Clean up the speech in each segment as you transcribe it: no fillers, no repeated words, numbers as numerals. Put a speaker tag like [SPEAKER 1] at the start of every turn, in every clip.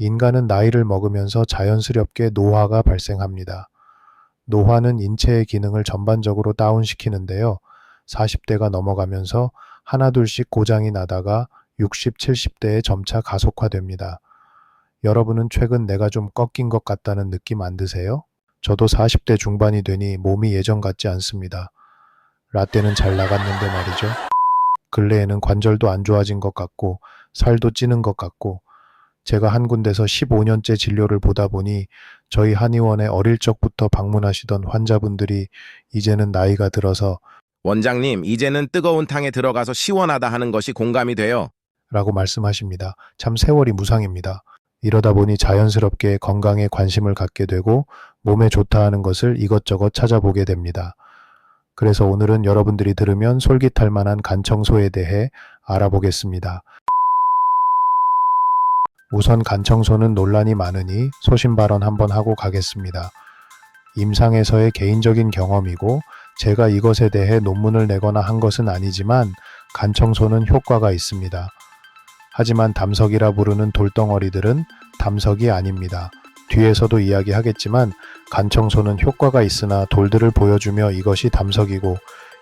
[SPEAKER 1] 인간은 나이를 먹으면서 자연스럽게 노화가 발생합니다. 노화는 인체의 기능을 전반적으로 다운시키는데요. 40대가 넘어가면서 하나둘씩 고장이 나다가 60, 70대에 점차 가속화됩니다. 여러분은 최근 내가 좀 꺾인 것 같다는 느낌 안 드세요? 저도 40대 중반이 되니 몸이 예전 같지 않습니다. 라떼는 잘 나갔는데 말이죠. 근래에는 관절도 안 좋아진 것 같고 살도 찌는 것 같고 제가 한 군데서 15년째 진료를 보다 보니 저희 한의원에 어릴 적부터 방문하시던 환자분들이 이제는 나이가 들어서
[SPEAKER 2] 원장님, 이제는 뜨거운 탕에 들어가서 시원하다 하는 것이 공감이 돼요.
[SPEAKER 1] 라고 말씀하십니다. 참 세월이 무상입니다. 이러다 보니 자연스럽게 건강에 관심을 갖게 되고 몸에 좋다 하는 것을 이것저것 찾아보게 됩니다. 그래서 오늘은 여러분들이 들으면 솔깃할 만한 간 청소에 대해 알아보겠습니다. 우선 간 청소는 논란이 많으니 소신 발언 한번 하고 가겠습니다. 임상에서의 개인적인 경험이고 제가 이것에 대해 논문을 내거나 한 것은 아니지만 간 청소는 효과가 있습니다. 하지만 담석이라 부르는 돌덩어리들은 담석이 아닙니다. 뒤에서도 이야기하겠지만 간 청소는 효과가 있으나 돌들을 보여주며 이것이 담석이고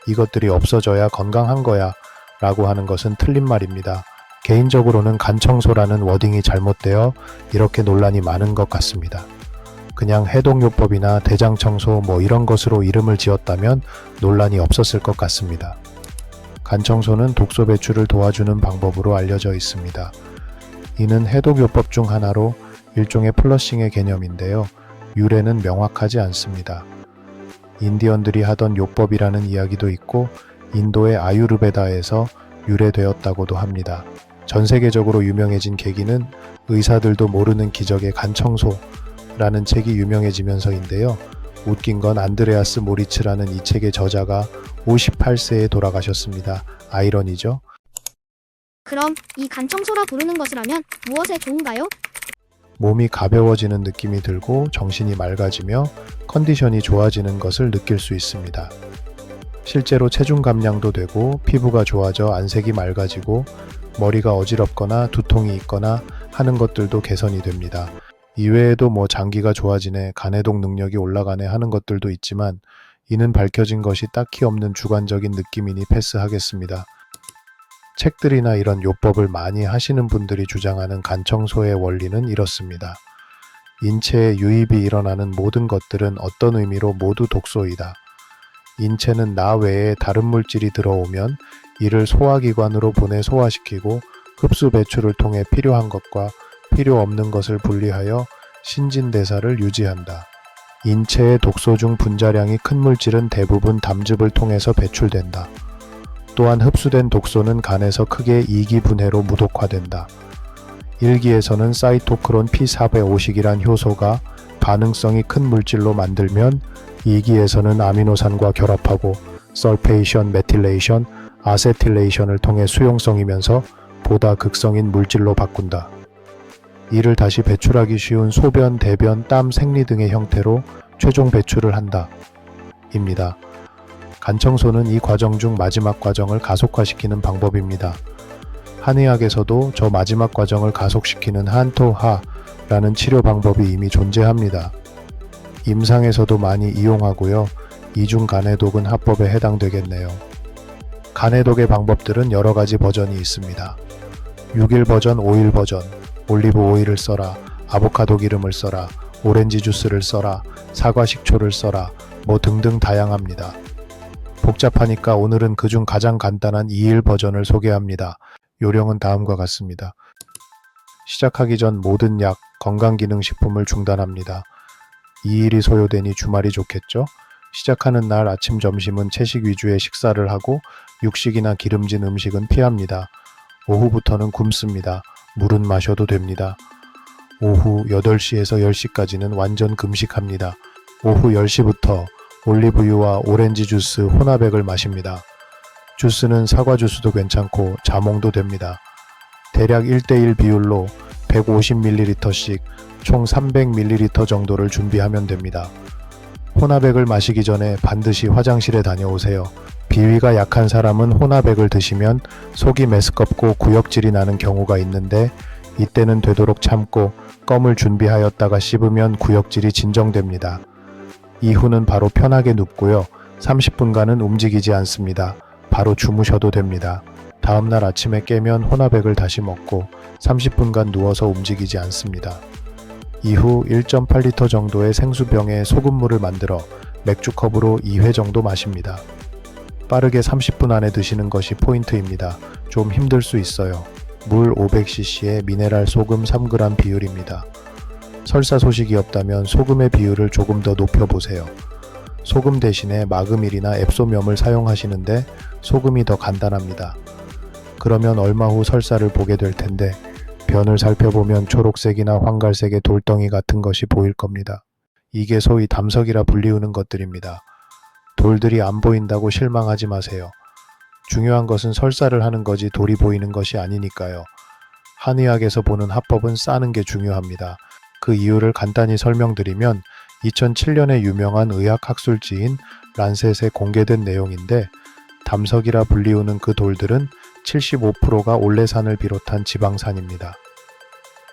[SPEAKER 1] 이것들이 없어져야 건강한 거야 라고 하는 것은 틀린 말입니다. 개인적으로는 간 청소라는 워딩이 잘못되어 이렇게 논란이 많은 것 같습니다. 그냥 해독요법이나 대장 청소 뭐 이런 것으로 이름을 지었다면 논란이 없었을 것 같습니다. 간 청소는 독소 배출을 도와주는 방법으로 알려져 있습니다. 이는 해독요법 중 하나로 일종의 플러싱의 개념인데요. 유래는 명확하지 않습니다. 인디언들이 하던 요법이라는 이야기도 있고 인도의 아유르베다에서 유래되었다고도 합니다. 전 세계적으로 유명해진 계기는 의사들도 모르는 기적의 간 청소라는 책이 유명해지면서인데요. 웃긴 건 안드레아스 모리츠라는 이 책의 저자가 58세에 돌아가셨습니다. 아이러니죠?
[SPEAKER 3] 그럼 이 간 청소라 부르는 것이라면 무엇에 좋은가요?
[SPEAKER 1] 몸이 가벼워지는 느낌이 들고 정신이 맑아지며 컨디션이 좋아지는 것을 느낄 수 있습니다. 실제로 체중 감량도 되고 피부가 좋아져 안색이 맑아지고 머리가 어지럽거나 두통이 있거나 하는 것들도 개선이 됩니다. 이외에도 장기가 좋아지네, 간해독 능력이 올라가네 하는 것들도 있지만 이는 밝혀진 것이 딱히 없는 주관적인 느낌이니 패스하겠습니다. 책들이나 이런 요법을 많이 하시는 분들이 주장하는 간 청소의 원리는 이렇습니다. 인체에 유입이 일어나는 모든 것들은 어떤 의미로 모두 독소이다. 인체는 나 외에 다른 물질이 들어오면 이를 소화기관으로 보내 소화시키고 흡수 배출을 통해 필요한 것과 필요 없는 것을 분리하여 신진대사를 유지한다. 인체의 독소 중 분자량이 큰 물질은 대부분 담즙을 통해서 배출된다. 또한 흡수된 독소는 간에서 크게 이기분해로 무독화된다. 1기에서는 사이토크론 P450이란 효소가 반응성이 큰 물질로 만들면 2기에서는 아미노산과 결합하고 설페이션, 메틸레이션, 아세틸레이션을 통해 수용성이면서 보다 극성인 물질로 바꾼다. 이를 다시 배출하기 쉬운 소변, 대변, 땀, 생리 등의 형태로 최종 배출을 한다. 입니다. 간 청소는 이 과정 중 마지막 과정을 가속화시키는 방법입니다. 한의학에서도 저 마지막 과정을 가속시키는 한토하라는 치료 방법이 이미 존재합니다. 임상에서도 많이 이용하고요. 이중 간해독은 합법에 해당되겠네요. 간해독의 방법들은 여러 가지 버전이 있습니다. 6일 버전, 5일 버전, 올리브 오일을 써라, 아보카도 기름을 써라, 오렌지 주스를 써라, 사과 식초를 써라, 등등 다양합니다. 복잡하니까 오늘은 그중 가장 간단한 2일 버전을 소개합니다. 요령은 다음과 같습니다. 시작하기 전 모든 약, 건강기능식품을 중단합니다. 2일이 소요되니 주말이 좋겠죠? 시작하는 날 아침, 점심은 채식 위주의 식사를 하고 육식이나 기름진 음식은 피합니다. 오후부터는 굶습니다. 물은 마셔도 됩니다. 오후 8시에서 10시까지는 완전 금식합니다. 오후 10시부터 올리브유와 오렌지 주스 혼합액을 마십니다. 주스는 사과 주스도 괜찮고 자몽도 됩니다. 대략 1:1 비율로 150ml씩 총 300ml 정도를 준비하면 됩니다. 혼합액을 마시기 전에 반드시 화장실에 다녀오세요. 비위가 약한 사람은 혼합액을 드시면 속이 메스껍고 구역질이 나는 경우가 있는데 이때는 되도록 참고 껌을 준비하였다가 씹으면 구역질이 진정됩니다. 이후는 바로 편하게 눕고요. 30분간은 움직이지 않습니다. 바로 주무셔도 됩니다. 다음날 아침에 깨면 혼합액을 다시 먹고 30분간 누워서 움직이지 않습니다. 이후 1.8리터 정도의 생수병에 소금물을 만들어 맥주컵으로 2회 정도 마십니다. 빠르게 30분 안에 드시는 것이 포인트입니다. 좀 힘들 수 있어요. 물 500cc에 미네랄 소금 3g 비율입니다. 설사 소식이 없다면 소금의 비율을 조금 더 높여보세요. 소금 대신에 마그밀이나 앱소년을 사용하시는데 소금이 더 간단합니다. 그러면 얼마 후 설사를 보게 될 텐데 변을 살펴보면 초록색이나 황갈색의 돌덩이 같은 것이 보일 겁니다. 이게 소위 담석이라 불리우는 것들입니다. 돌들이 안 보인다고 실망하지 마세요. 중요한 것은 설사를 하는 거지 돌이 보이는 것이 아니니까요. 한의학에서 보는 합법은 싸는 게 중요합니다. 그 이유를 간단히 설명드리면 2007년에 유명한 의학학술지인 란셋에 공개된 내용인데 담석이라 불리우는 그 돌들은 75%가 올레산을 비롯한 지방산입니다.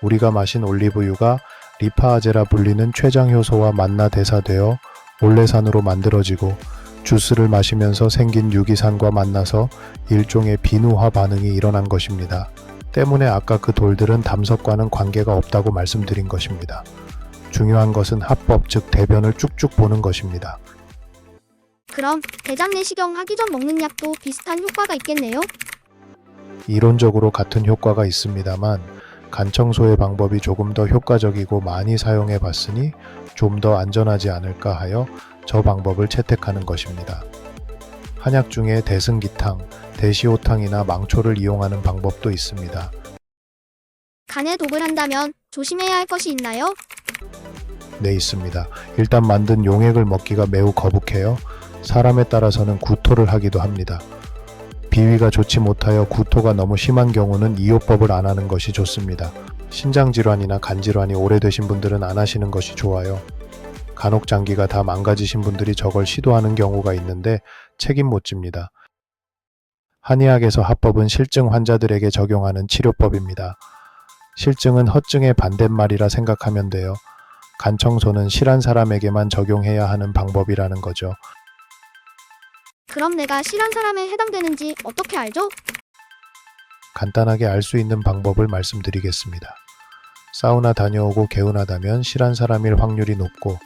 [SPEAKER 1] 우리가 마신 올리브유가 리파아제라 불리는 췌장효소와 만나 대사되어 올레산으로 만들어지고 주스를 마시면서 생긴 유기산과 만나서 일종의 비누화 반응이 일어난 것입니다. 때문에 아까 그 돌들은 담석과는 관계가 없다고 말씀드린 것입니다. 중요한 것은 합법, 즉 대변을 쭉쭉 보는 것입니다.
[SPEAKER 3] 그럼 대장 내시경 하기 전 먹는 약도 비슷한 효과가 있겠네요?
[SPEAKER 1] 이론적으로 같은 효과가 있습니다만 간 청소의 방법이 조금 더 효과적이고 많이 사용해 봤으니 좀 더 안전하지 않을까 하여 저 방법을 채택하는 것입니다. 한약 중에 대승기탕, 대시호탕이나 망초를 이용하는 방법도 있습니다.
[SPEAKER 3] 간에 독을 한다면 조심해야 할 것이 있나요?
[SPEAKER 1] 네, 있습니다. 일단 만든 용액을 먹기가 매우 거북해요. 사람에 따라서는 구토를 하기도 합니다. 비위가 좋지 못하여 구토가 너무 심한 경우는 이요법을 안 하는 것이 좋습니다. 신장질환이나 간질환이 오래되신 분들은 안 하시는 것이 좋아요. 간혹장기가 다 망가지신 분들이 저걸 시도하는 경우가 있는데 책임 못 집니다. 한의학에서 합법은 실증 환자들에게 적용하는 치료법입니다. 실증은 허증의 반대말이라 생각하면 돼요. 간 청소는 실한 사람에게만 적용해야 하는 방법이라는 거죠.
[SPEAKER 3] 그럼 내가 실한 사람에 해당되는지 어떻게 알죠?
[SPEAKER 1] 간단하게 알 수 있는 방법을 말씀드리겠습니다. 사우나 다녀오고 개운하다면 실한 사람일 확률이 높고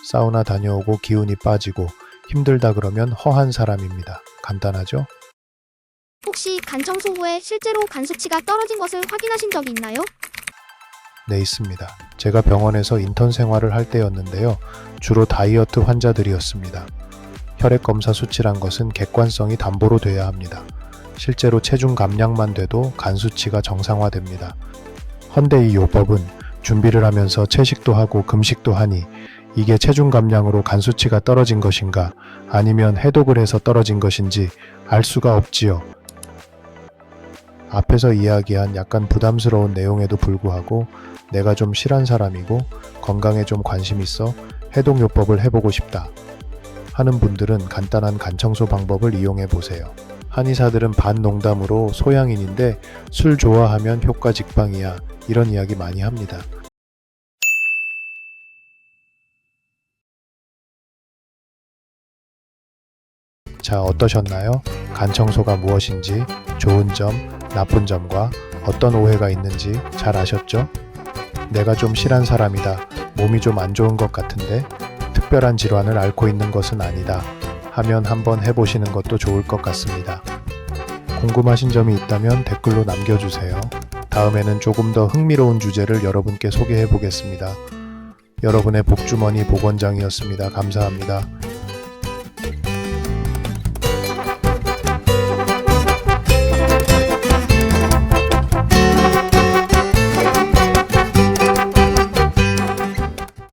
[SPEAKER 1] 사우나 다녀오고 기운이 빠지고 힘들다 그러면 허한 사람입니다. 간단하죠?
[SPEAKER 3] 혹시 간 청소 후에 실제로 간 수치가 떨어진 것을 확인하신 적이 있나요?
[SPEAKER 1] 네, 있습니다. 제가 병원에서 인턴 생활을 할 때였는데요. 주로 다이어트 환자들이었습니다. 혈액 검사 수치란 것은 객관성이 담보로 돼야 합니다. 실제로 체중 감량만 돼도 간 수치가 정상화됩니다. 헌데 이 요법은 준비를 하면서 채식도 하고 금식도 하니 이게 체중 감량으로 간 수치가 떨어진 것인가 아니면 해독을 해서 떨어진 것인지 알 수가 없지요. 앞에서 이야기한 약간 부담스러운 내용에도 불구하고 내가 좀 실한 사람이고 건강에 좀 관심 있어 해독요법을 해보고 싶다 하는 분들은 간단한 간 청소 방법을 이용해 보세요. 한의사들은 반농담으로 소양인인데 술 좋아하면 효과 직방이야 이런 이야기 많이 합니다. 자, 어떠셨나요? 간 청소가 무엇인지, 좋은 점, 나쁜 점과 어떤 오해가 있는지 잘 아셨죠? 내가 좀 실한 사람이다, 몸이 좀 안 좋은 것 같은데 특별한 질환을 앓고 있는 것은 아니다 하면 한번 해보시는 것도 좋을 것 같습니다. 궁금하신 점이 있다면 댓글로 남겨주세요. 다음에는 조금 더 흥미로운 주제를 여러분께 소개해 보겠습니다. 여러분의 복주머니 복원장이었습니다. 감사합니다.